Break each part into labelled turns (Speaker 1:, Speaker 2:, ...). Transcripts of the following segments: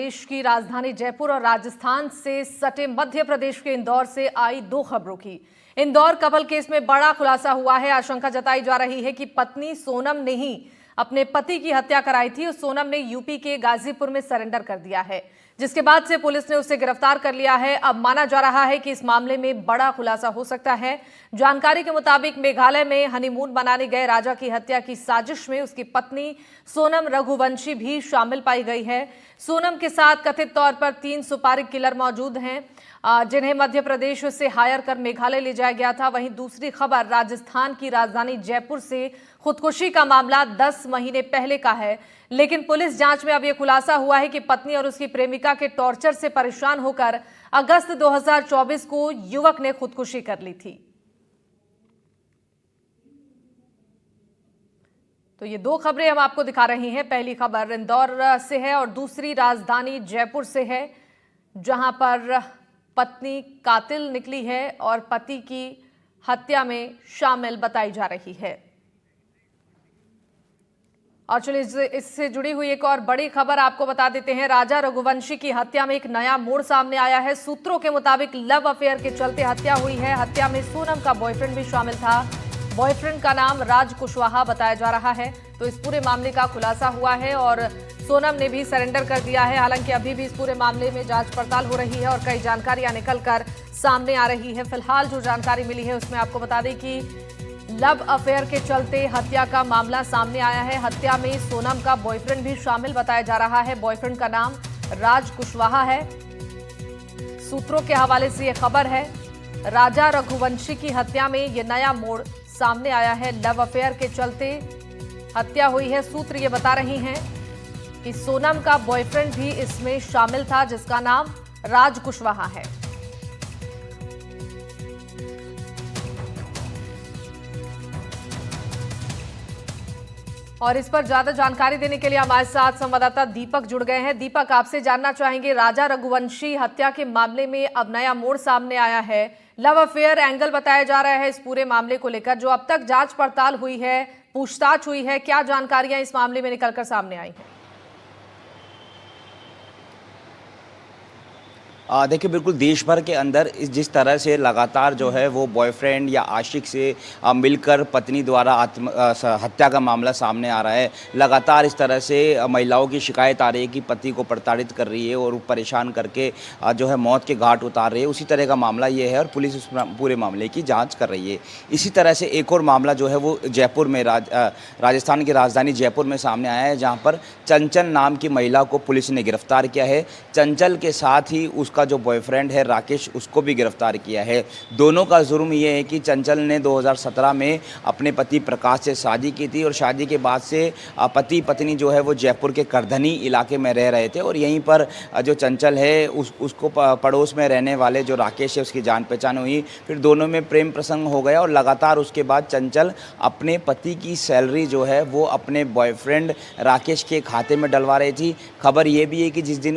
Speaker 1: देश की राजधानी जयपुर और राजस्थान से सटे मध्य प्रदेश के इंदौर से आई दो खबरों की। इंदौर कपल केस में बड़ा खुलासा हुआ है। आशंका जताई जा रही है कि पत्नी सोनम ने ही अपने पति की हत्या कराई थी और सोनम ने यूपी के गाजीपुर में सरेंडर कर दिया है, जिसके बाद से पुलिस ने उसे गिरफ्तार कर लिया है। अब माना जा रहा है कि इस मामले में बड़ा खुलासा हो सकता है। जानकारी के मुताबिक मेघालय में हनीमून मनाने गए राजा की हत्या की साजिश में उसकी पत्नी सोनम रघुवंशी भी शामिल पाई गई है। सोनम के साथ कथित तौर पर 3 सुपारी किलर मौजूद हैं, जिन्हें मध्य प्रदेश से हायर कर मेघालय ले जाया गया था। वहीं दूसरी खबर राजस्थान की राजधानी जयपुर से खुदकुशी का मामला 10 महीने पहले का है, लेकिन पुलिस जांच में अब यह खुलासा हुआ है कि पत्नी और उसकी प्रेमिका के टॉर्चर से परेशान होकर अगस्त 2024 को युवक ने खुदकुशी कर ली थी। तो ये दो खबरें हम आपको दिखा रहे हैं। पहली खबर इंदौर से है और दूसरी राजधानी जयपुर से है, जहां पर पत्नी कातिल निकली है और पति की हत्या में शामिल बताई जा रही है। और चलिए इससे जुड़ी हुई एक और बड़ी खबर आपको बता देते हैं। राजा रघुवंशी की हत्या में एक नया मोड़ सामने आया है। सूत्रों के मुताबिक लव अफेयर के चलते हत्या हुई है। हत्या में सोनम का बॉयफ्रेंड भी शामिल था। बॉयफ्रेंड का नाम राज कुशवाहा बताया जा रहा है। तो इस पूरे मामले का खुलासा हुआ है और सोनम ने भी सरेंडर कर दिया है। हालांकि अभी भी इस पूरे मामले में जांच पड़ताल हो रही है और कई जानकारियां निकलकर सामने आ रही है। फिलहाल जो जानकारी मिली है उसमें आपको बता दें कि लव अफेयर के चलते हत्या का मामला सामने आया है। हत्या में सोनम का बॉयफ्रेंड भी शामिल बताया जा रहा है। बॉयफ्रेंड का नाम राज कुशवाहा है। सूत्रों के हवाले से यह खबर है। राजा रघुवंशी की हत्या में यह नया मोड़ सामने आया है। लव अफेयर के चलते हत्या हुई है। सूत्र ये बता रही हैं कि सोनम का बॉयफ्रेंड भी इसमें शामिल था, जिसका नाम राज कुशवाहा है। और इस पर ज्यादा जानकारी देने के लिए हमारे साथ संवाददाता दीपक जुड़ गए हैं। दीपक, आपसे जानना चाहेंगे, राजा रघुवंशी हत्या के मामले में अब नया मोड़ सामने आया है। लव अफेयर एंगल बताया जा रहा है इस पूरे मामले को लेकर। जो अब तक जांच पड़ताल हुई है, पूछताछ हुई है, क्या जानकारियां इस मामले में निकलकर सामने आई हैं?
Speaker 2: देखिए, बिल्कुल देश भर के अंदर जिस तरह से लगातार जो है वो बॉयफ्रेंड या आशिक से मिलकर पत्नी द्वारा हत्या का मामला सामने आ रहा है। लगातार इस तरह से महिलाओं की शिकायत आ रही है कि पति को प्रताड़ित कर रही है और परेशान करके जो है मौत के घाट उतार रही है। उसी तरह का मामला ये है और पुलिस उस पूरे मामले की जाँच कर रही है। इसी तरह से एक और मामला जो है वो जयपुर में राजस्थान की राजधानी जयपुर में सामने आया है, जहाँ पर चंचल नाम की महिला को पुलिस ने गिरफ्तार किया है। चंचल के साथ ही उसका जो बॉयफ्रेंड है राकेश, उसको भी गिरफ्तार किया है। दोनों का जुर्म ये है कि चंचल ने 2017 में अपने पति प्रकाश से शादी की थी और शादी के बाद से पति पत्नी जो है वो जयपुर के करधनी इलाके में रह रहे थे और यहीं पर जो चंचल है उसको पड़ोस में रहने वाले जो राकेश है उसकी जान पहचान हुई। फिर दोनों में प्रेम प्रसंग हो गया और लगातार उसके बाद चंचल अपने पति की सैलरी जो है वो अपने बॉयफ्रेंड राकेश के खाते में डलवा रही थी। खबर ये भी है कि जिस दिन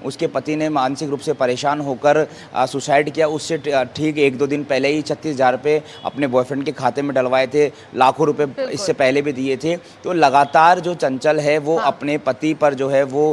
Speaker 2: उसके पति ने मानसिक रूप से परेशान होकर सुसाइड किया, उससे ठीक 1-2 दिन पहले ही 36,000 रुपये अपने बॉयफ्रेंड के खाते में डलवाए थे। लाखों रुपए इससे पहले भी दिए थे। तो लगातार जो चंचल है वो अपने पति पर जो है वो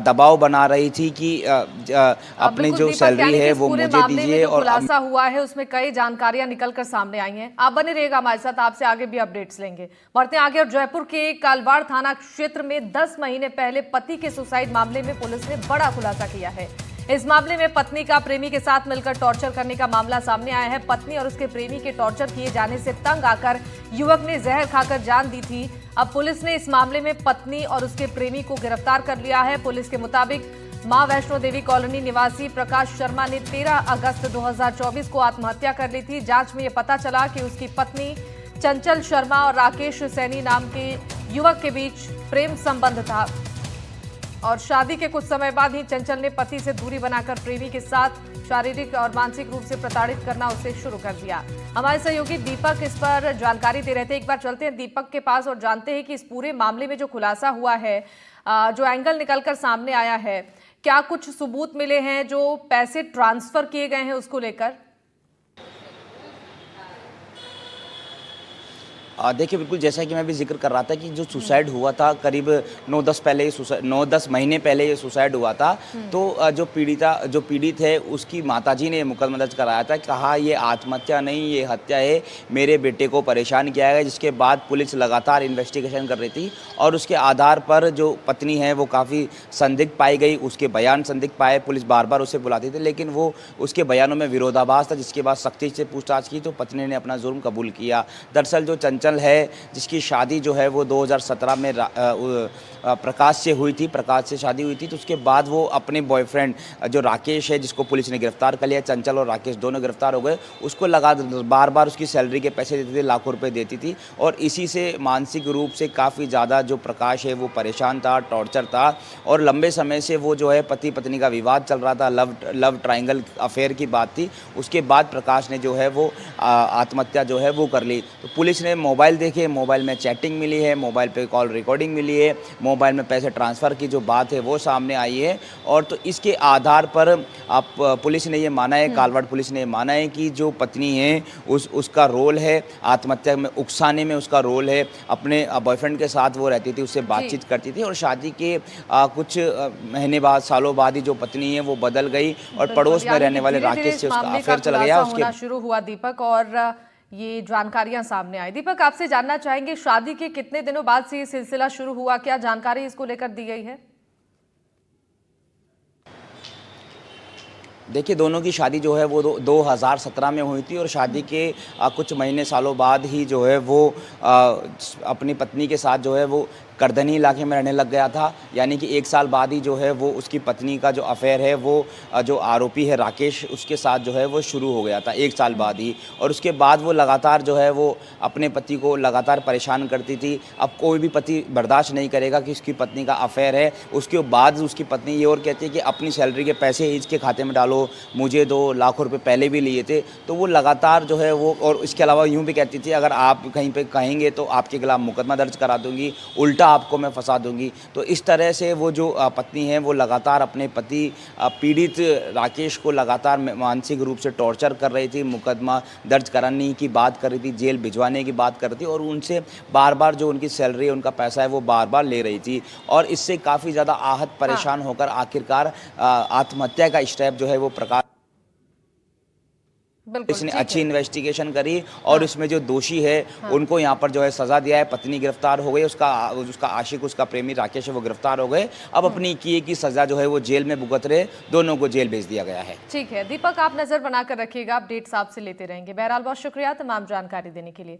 Speaker 2: दबाव बना रही थी कि अपनी जो सैलरी है वो मुझे दीजिए। और
Speaker 1: खुलासा हुआ है उसमें कई जानकारियां निकलकर सामने आई हैं। आप बने रहिएगा हमारे साथ, आपसे आगे भी अपडेट्स लेंगे। बढ़ते आगे। और जयपुर के कालवाड़ थाना क्षेत्र में 10 महीने पहले पति के सुसाइड मामले में पुलिस ने बड़ा खुलासा किया है। इस मामले में पत्नी का प्रेमी के साथ मिलकर टॉर्चर करने का मामला सामने आया है। पत्नी और उसके प्रेमी के टॉर्चर किए जाने से तंग आकर युवक ने जहर खाकर जान दी थी। अब पुलिस ने इस मामले में पत्नी और उसके प्रेमी को गिरफ्तार कर लिया है। पुलिस के मुताबिक मां वैष्णो देवी कॉलोनी निवासी प्रकाश शर्मा ने 13 अगस्त 2024 को आत्महत्या कर ली थी। जांच में यह पता चला कि उसकी पत्नी चंचल शर्मा और राकेश सैनी नाम के युवक के बीच प्रेम संबंध था और शादी के कुछ समय बाद ही चंचल ने पति से दूरी बनाकर प्रेमी के साथ शारीरिक और मानसिक रूप से प्रताड़ित करना उसे शुरू कर दिया। हमारे सहयोगी दीपक इस पर जानकारी दे रहे थे। एक बार चलते हैं दीपक के पास और जानते हैं कि इस पूरे मामले में जो खुलासा हुआ है, जो एंगल निकलकर सामने आया है, क्या कुछ सबूत मिले हैं जो पैसे ट्रांसफर किए गए हैं उसको लेकर?
Speaker 2: देखिए बिल्कुल जैसा कि मैं भी जिक्र कर रहा था कि जो सुसाइड हुआ था करीब 9-10 महीने पहले ये सुसाइड हुआ था। तो जो पीड़ित है उसकी माताजी ने मुकदमा दर्ज कराया था, कहा ये आत्महत्या नहीं ये हत्या है, मेरे बेटे को परेशान किया गया। जिसके बाद पुलिस लगातार इन्वेस्टिगेशन कर रही थी और उसके आधार पर जो पत्नी है वो काफ़ी संदिग्ध पाई गई, उसके बयान संदिग्ध पाए। पुलिस बार बार उसे बुलाती थी लेकिन वो उसके बयानों में विरोधाभास था, जिसके बाद सख्ती से पूछताछ की तो पत्नी ने अपना जुर्म कबूल किया। दरअसल जो चंचल है जिसकी शादी जो है वो 2017 में प्रकाश से हुई थी, प्रकाश से शादी हुई थी। तो उसके बाद वो अपने बॉयफ्रेंड जो राकेश है, जिसको पुलिस ने गिरफ्तार कर लिया, चंचल और राकेश दोनों गिरफ्तार हो गए, उसको बार बार उसकी सैलरी के पैसे देती थी, लाखों रुपए देती थी और इसी से मानसिक रूप से काफ़ी ज़्यादा जो प्रकाश है वो परेशान था, टॉर्चर था और लंबे समय से वो जो है पति पत्नी का विवाद चल रहा था, लव ट्रायंगल अफेयर की बात थी। उसके बाद प्रकाश ने जो है वो आत्महत्या जो है वो कर ली। तो पुलिस ने मोबाइल देखे, मोबाइल में चैटिंग मिली है, मोबाइल पे कॉल रिकॉर्डिंग मिली है, मोबाइल में पैसे ट्रांसफ़र की जो बात है वो सामने आई है। और तो इसके आधार पर आप पुलिस ने ये माना है, कालवाड़ पुलिस ने माना है कि जो पत्नी है उसका रोल है आत्महत्या में उकसाने में, उसका रोल है। अपने बॉयफ्रेंड के साथ वो रहती थी, उससे बातचीत करती थी और शादी के कुछ महीने बाद, सालों बाद ही जो पत्नी है वो बदल गई और पड़ोस में रहने वाले राकेश से उसका अफेयर चला गया।
Speaker 1: उसके शुरू हुआ दीपक और ये जानकारियां सामने आई। दीपक, आपसे जानना चाहेंगे शादी के कितने दिनों बाद से ये सिलसिला शुरू हुआ, क्या जानकारी इसको लेकर दी गई है?
Speaker 2: देखिए दोनों की शादी जो है वो 2017 में हुई थी और शादी के कुछ महीने सालों बाद ही जो है वो अपनी पत्नी के साथ जो है वो करधनी इलाके में रहने लग गया था। यानी कि 1 साल बाद ही जो है वो उसकी पत्नी का जो अफेयर है वो जो आरोपी है राकेश उसके साथ जो है वो शुरू हो गया था 1 साल बाद ही। और उसके बाद वो लगातार जो है वो अपने पति को लगातार परेशान करती थी। अब कोई भी पति बर्दाश्त नहीं करेगा कि उसकी पत्नी का अफेयर है। उसके बाद उसकी पत्नी ये और कहती है कि अपनी सैलरी के पैसे इसके खाते में डालो, मुझे दो, लाखों रुपए पहले भी लिए थे। तो वो लगातार जो है वो, और इसके अलावा यूँ भी कहती थी अगर आप कहीं पे कहेंगे तो आपके खिलाफ मुकदमा दर्ज करा दूंगी, उल्टा आपको मैं फंसा दूंगी। तो इस तरह से वो जो पत्नी है वो लगातार अपने पति पीड़ित राकेश को लगातार मानसिक रूप से टॉर्चर कर रही थी, मुकदमा दर्ज कराने की बात कर रही थी, जेल भिजवाने की बात कर रही थी और उनसे बार बार जो उनकी सैलरी है, उनका पैसा है वो बार बार ले रही थी। और इससे काफ़ी ज़्यादा आहत परेशान होकर आखिरकार आत्महत्या का स्टेप जो है वो प्रकाश इसने अच्छी इन्वेस्टिगेशन करी और इसमें जो दोषी है उनको यहाँ पर जो है सजा दिया है। पत्नी गिरफ्तार हो गई, उसका आशिक, उसका प्रेमी राकेश है वो गिरफ्तार हो गए। अब अपनी किए की सजा जो है वो जेल में भुगत रहे, दोनों को जेल भेज दिया गया है।
Speaker 1: ठीक है दीपक, आप नजर बनाकर रखिएगा, अपडेट्स आपसे लेते रहेंगे। बहरहाल बहुत शुक्रिया तमाम जानकारी देने के लिए।